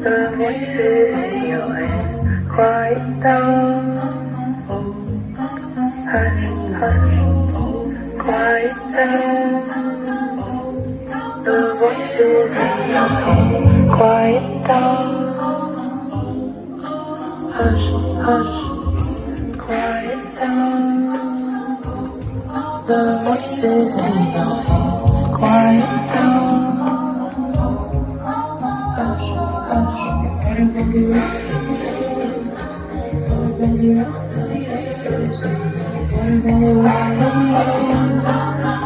The voices in your head, quiet down. Oh, hush, hush, quiet down. The voices in your head, quiet down. Hush, hush, quiet down. The voices in your head, quiet down. Hush, hush, everybody rest in peace. Everybody rest in peace. Everybody rest in peace.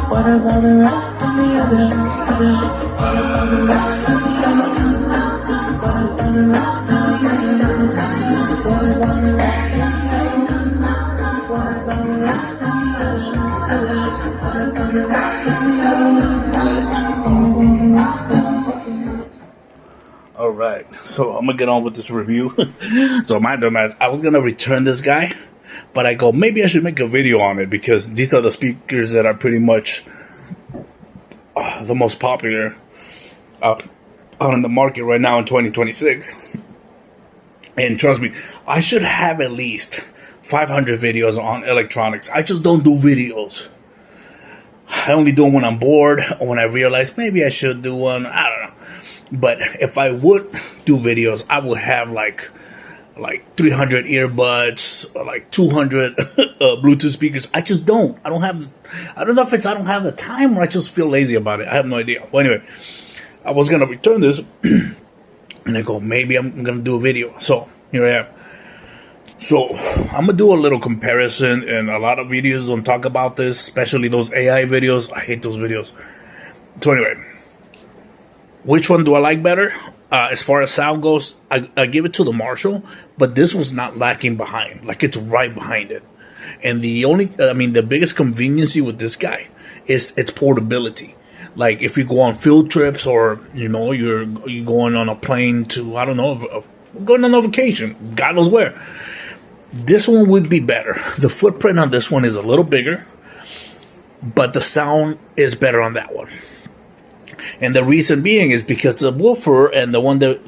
What about the rest of the others? What about the rest of the others? What about the rest of the others? What about the rest of the others? What about the rest of the others? What about the rest of the others? All right, so I'm gonna get on with this review. So my dumbass, I was gonna return this guy, but I go, maybe I should make a video on it because these are the speakers that are pretty much the most popular out on the market right now in 2026. And trust me, I should have at least 500 videos on electronics. I just don't do videos. I only do them when I'm bored or when I realize maybe I should do one. I don't know. But if I would do videos, I would have like 300 earbuds or like 200 Bluetooth speakers. I just don't. I don't know if it's I don't have the time or I just feel lazy about it. I have no idea. Well, anyway, I was going to return this and I go, maybe I'm going to do a video. So here I am. So I'm going to do a little comparison, and a lot of videos don't talk about this, especially those AI videos. I hate those videos. So anyway, which one do I like better? As far as sound goes, I give it to the Marshall, but this one's not lacking behind. Like, it's right behind it. And the biggest conveniency with this guy is its portability. Like, if you go on field trips or, you're going on a plane to, I don't know, going on a vacation, God knows where, this one would be better. The footprint on this one is a little bigger, but the sound is better on that one. And the reason being is because the woofer and the one that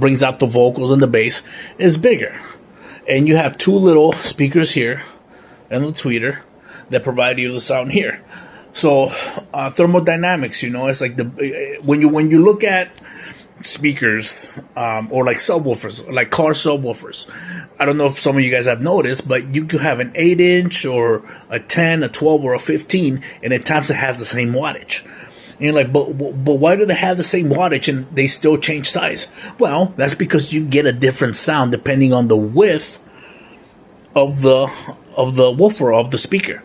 brings out the vocals and the bass is bigger. And you have two little speakers here and the tweeter that provide you the sound here. So thermodynamics, it's like when you look at speakers or like subwoofers, like car subwoofers. I don't know if some of you guys have noticed, but you could have an 8-inch or a 10, a 12, or a 15, and at times it has the same wattage. And you're like, but why do they have the same wattage and they still change size? Well, that's because you get a different sound depending on the width of the woofer of the speaker.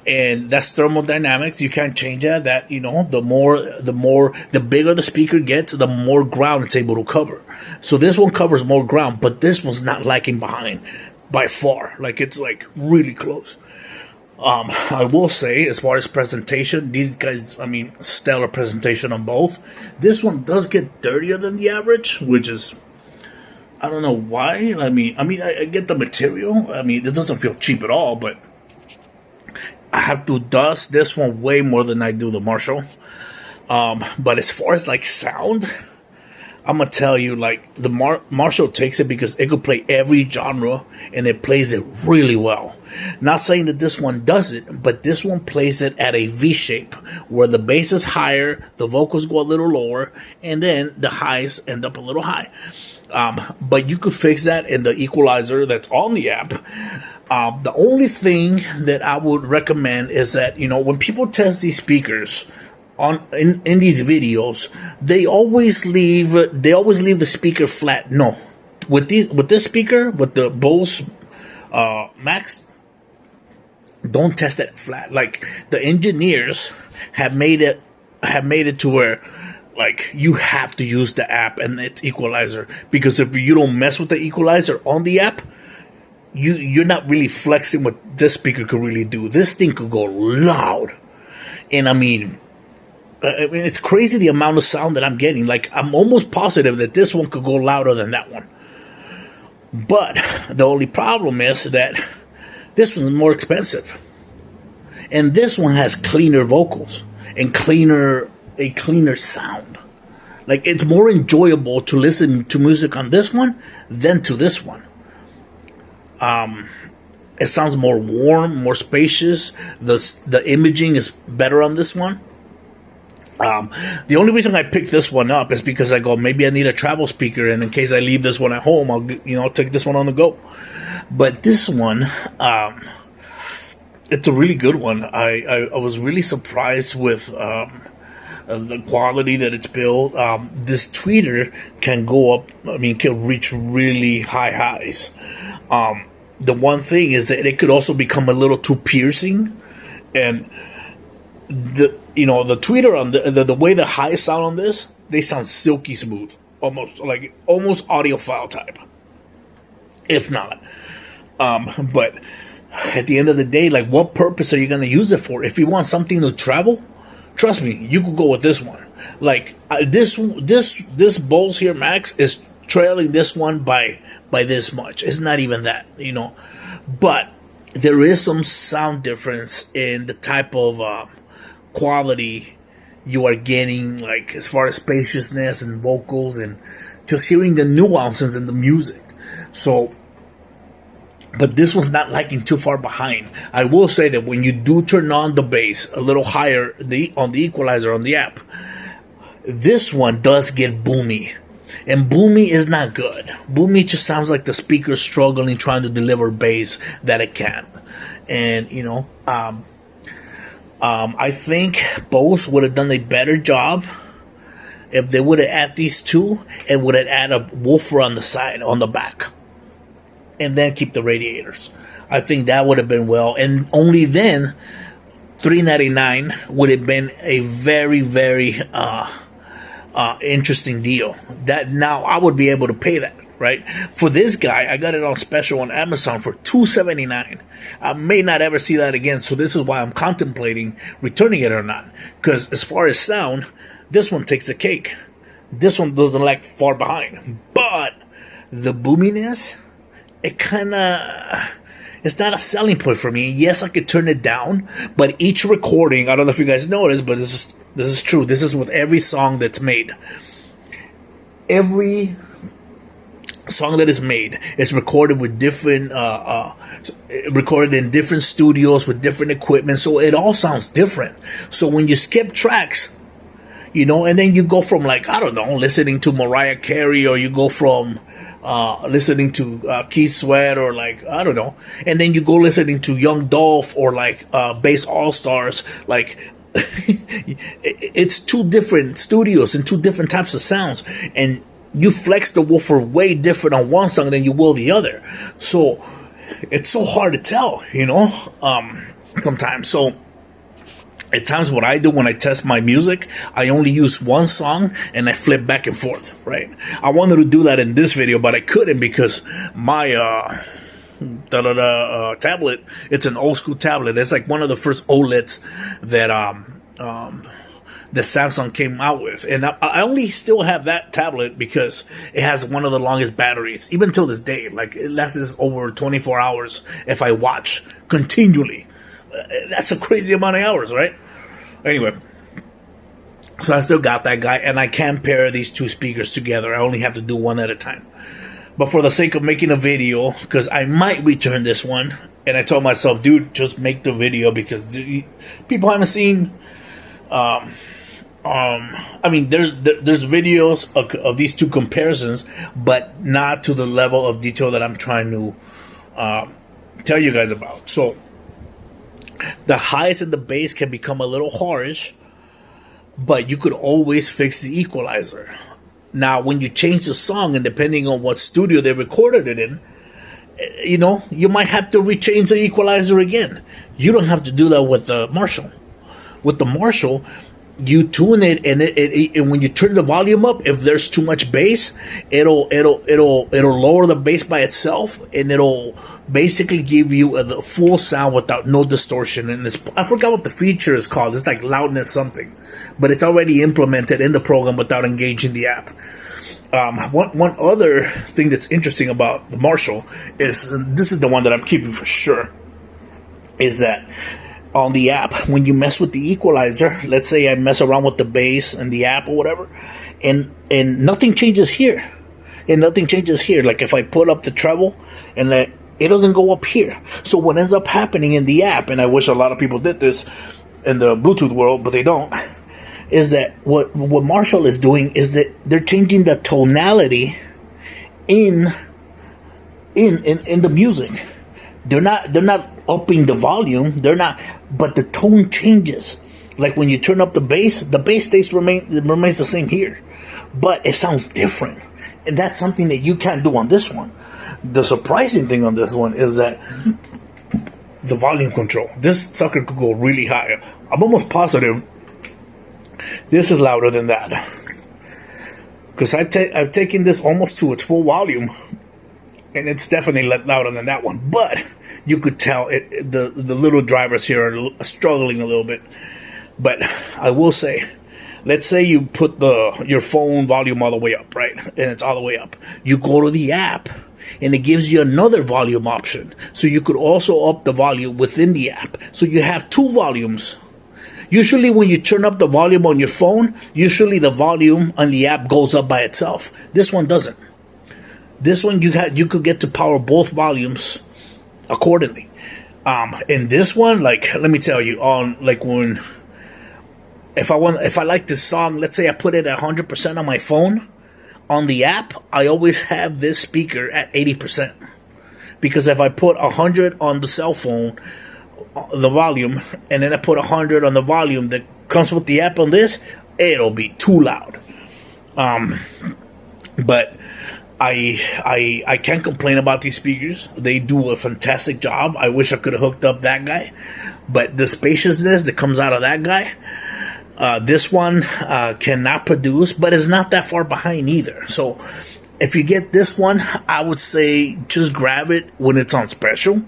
And that's thermodynamics. You can't change that. The bigger the speaker gets, the more ground it's able to cover. So this one covers more ground, but this one's not lagging behind by far. Like, it's like really close. I will say, as far as presentation, these guys, stellar presentation on both. This one does get dirtier than the average, which is, I don't know why. I get the material. It doesn't feel cheap at all, but I have to dust this one way more than I do the Marshall. But as far as like sound, I'm gonna tell you, like, the Marshall takes it because it could play every genre and it plays it really well. Not saying that this one does it, but this one plays it at a V shape where the bass is higher, the vocals go a little lower, and then the highs end up a little high. But you could fix that in the equalizer that's on the app. The only thing that I would recommend is that, when people test these speakers in these videos, they always leave the speaker flat. No, with this speaker, with the Bose Max, don't test it flat. Like, the engineers have made it to where, like, you have to use the app and its equalizer, because if you don't mess with the equalizer on the app, you're not really flexing what this speaker could really do. This thing could go loud, and it's crazy the amount of sound that I'm getting. Like, I'm almost positive that this one could go louder than that one. But the only problem is that this one's more expensive, and this one has cleaner vocals and a cleaner sound. Like, it's more enjoyable to listen to music on this one than to this one. It sounds more warm, more spacious. The imaging is better on this one. The only reason I picked this one up is because I go, maybe I need a travel speaker, and in case I leave this one at home, I'll take this one on the go. But this one, it's a really good one. I was really surprised with the quality that it's built. This tweeter can go up, can reach really high highs. The one thing is that it could also become a little too piercing, and the tweeter on the way the highs sound on this, they sound silky smooth, almost audiophile type, if not. But at the end of the day, like, what purpose are you going to use it for? If you want something to travel, trust me, you could go with this one. Like, this Bose here Max is trailing this one by this much. It's not even that, but there is some sound difference in the type of quality you are getting, like, as far as spaciousness and vocals and just hearing the nuances in the music. So, but this one's not lagging too far behind. I will say that when you do turn on the bass a little higher on the equalizer on the app, this one does get boomy. And boomy is not good. Boomy just sounds like the speaker struggling trying to deliver bass that it can't. And, I think Bose would have done a better job if they would have added these two and would have added a woofer on the side, on the back, and then keep the radiators. I think that would have been well. And only then, $399 would have been a very, very interesting deal. That now I would be able to pay that, right? For this guy, I got it on special on Amazon for $279. I may not ever see that again, so this is why I'm contemplating returning it or not. Because as far as sound, this one takes the cake. This one doesn't lag far behind. But the boominess, it's not a selling point for me. Yes, I could turn it down, but each recording, I don't know if you guys noticed, but this is true. This is with every song that's made. Every song that is made is recorded with different, recorded in different studios with different equipment, so it all sounds different. So when you skip tracks, and then you go from, like, I don't know, listening to Mariah Carey, or you go from listening to Keith Sweat, or, like, I don't know, and then you go listening to Young Dolph, or like Bass All Stars, like it's two different studios and two different types of sounds, and you flex the woofer way different on one song than you will the other. So it's so hard to tell, sometimes. So at times what I do when I test my music, I only use one song and I flip back and forth, right? I wanted to do that in this video, but I couldn't because my tablet, it's an old school tablet. It's like one of the first OLEDs that the Samsung came out with, and I only still have that tablet because it has one of the longest batteries, even till this day. Like, it lasts over 24 hours if I watch continually. That's a crazy amount of hours, right? Anyway, so I still got that guy, and I can pair these two speakers together. I only have to do one at a time. But for the sake of making a video, because I might return this one, and I told myself, dude, just make the video because people haven't seen. There's videos of these two comparisons, but not to the level of detail that I'm trying to tell you guys about. So the highs and the bass can become a little harsh, but you could always fix the equalizer. Now, when you change the song, and depending on what studio they recorded it in, you might have to rechange the equalizer again. You don't have to do that with the Marshall. With the Marshall, you tune it, and when you turn the volume up, if there's too much bass, it'll lower the bass by itself, and it'll basically give you the full sound without no distortion. And I forgot what the feature is called. It's like loudness something, but it's already implemented in the program without engaging the app. One other thing that's interesting about the Marshall is, this is the one that I'm keeping for sure, is that on the app, when you mess with the equalizer, let's say I mess around with the bass and the app or whatever, and nothing changes here. And nothing changes here. Like if I put up the treble and it doesn't go up here. So what ends up happening in the app, and I wish a lot of people did this in the Bluetooth world, but they don't, is that what Marshall is doing is that they're changing the tonality in the music. They're not upping the volume. They're not, but the tone changes. Like when you turn up the bass remains the same here, but it sounds different. And that's something that you can't do on this one. The surprising thing on this one is that the volume control. This sucker could go really high. I'm almost positive this is louder than that. Because I've taken this almost to its full volume, and it's definitely louder than that one. But you could tell the little drivers here are struggling a little bit. But I will say, let's say you put your phone volume all the way up, right? And it's all the way up. You go to the app, and it gives you another volume option. So you could also up the volume within the app. So you have two volumes. Usually when you turn up the volume on your phone, usually the volume on the app goes up by itself. This one doesn't. This one you could get to power both volumes accordingly. In this one, like, let me tell you, if I like this song, let's say I put it at 100% on my phone, on the app, I always have this speaker at 80%. Because if I put 100 on the cell phone, the volume, and then I put 100 on the volume that comes with the app on this, it'll be too loud. But I can't complain about these speakers. They do a fantastic job. I wish I could have hooked up that guy. But the spaciousness that comes out of that guy, this one cannot produce, but it's not that far behind either. So if you get this one, I would say just grab it when it's on special.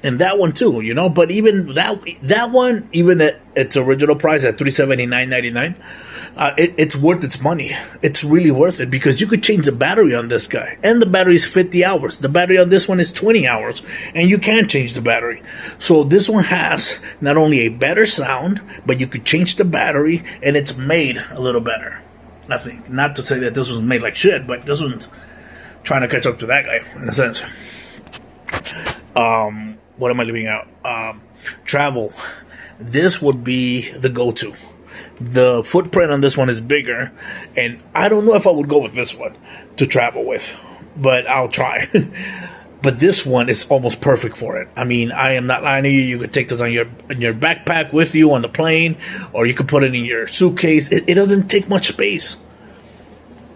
And that one too, you know. But even that one, even at its original price at $379.99, it's worth its money. It's really worth it because you could change the battery on this guy, and the battery is 50 hours. The battery on this one is 20 hours, and you can change the battery. So this one has not only a better sound, but you could change the battery, and it's made a little better. I think, not to say that this was made like shit, but this one's trying to catch up to that guy in a sense. What am I leaving out? Travel. This would be the go-to. The footprint on this one is bigger, and I don't know if I would go with this one to travel with, but I'll try. But this one is almost perfect for it. I mean, I am not lying to you. You could take this on your backpack with you on the plane, or you could put it in your suitcase. It doesn't take much space.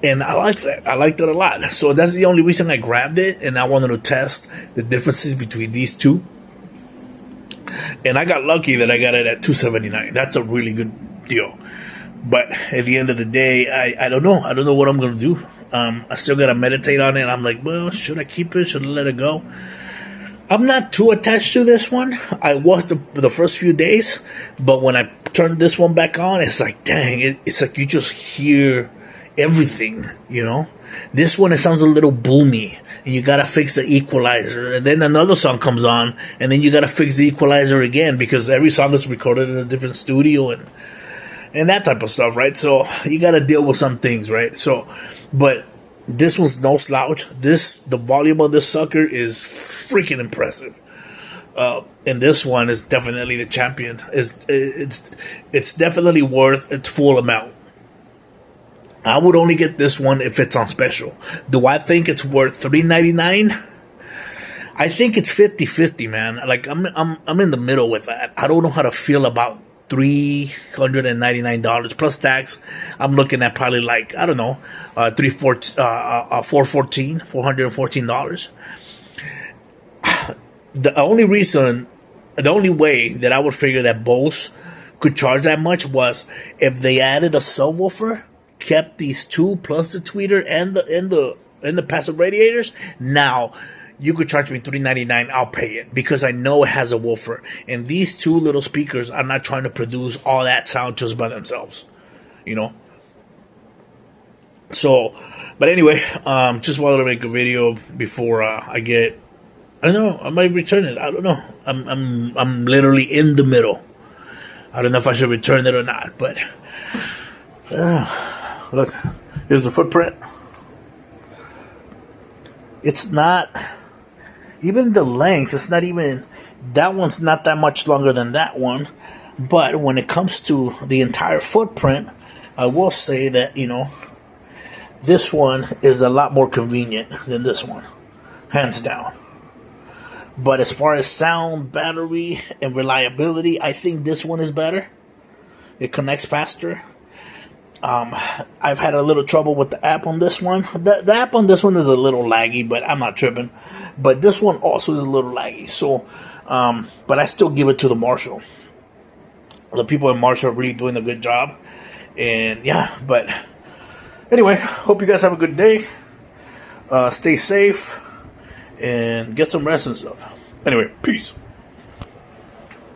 And I like that. I liked it a lot. So that's the only reason I grabbed it, and I wanted to test the differences between these two. And I got lucky that I got it at $279. That's a really good deal. But at the end of the day, I don't know. I don't know what I'm going to do. I still got to meditate on it. I'm like, well, should I keep it? Should I let it go? I'm not too attached to this one. I was the first few days. But when I turned this one back on, it's like, dang, it's like you just hear everything, you know. This one, it sounds a little boomy, and you gotta fix the equalizer, and then another song comes on, and then you gotta fix the equalizer again, because every song is recorded in a different studio, and that type of stuff, right? So you gotta deal with some things, right? So, but this one's no slouch. The volume of this sucker is freaking impressive. And this one is definitely the champion. It's definitely worth its full amount. I would only get this one if it's on special. Do I think it's worth $399? I think it's 50-50, man. Like I'm in the middle with that. I don't know how to feel about $399 plus tax. I'm looking at probably like, I don't know, $414. The only way that I would figure that Bose could charge that much was if they added a subwoofer, kept these two plus the tweeter and the passive radiators. Now you could charge me $399. I'll pay it because I know it has a woofer, and these two little speakers are not trying to produce all that sound just by themselves, you know. So, but anyway, just wanted to make a video before I get. I don't know. I might return it. I don't know. I'm literally in the middle. I don't know if I should return it or not, but. Look, here's the footprint. It's not even the length. It's not even, that one's not that much longer than that one. But when it comes to the entire footprint, I will say that, this one is a lot more convenient than this one, hands down. But as far as sound, battery, and reliability, I think this one is better. It connects faster. I've had a little trouble with the app on this one. The app on this one is a little laggy, but I'm not tripping. But this one also is a little laggy. So, but I still give it to the Marshall. The people at Marshall are really doing a good job. And yeah, but anyway, hope you guys have a good day. Stay safe and get some rest and stuff. Anyway, peace.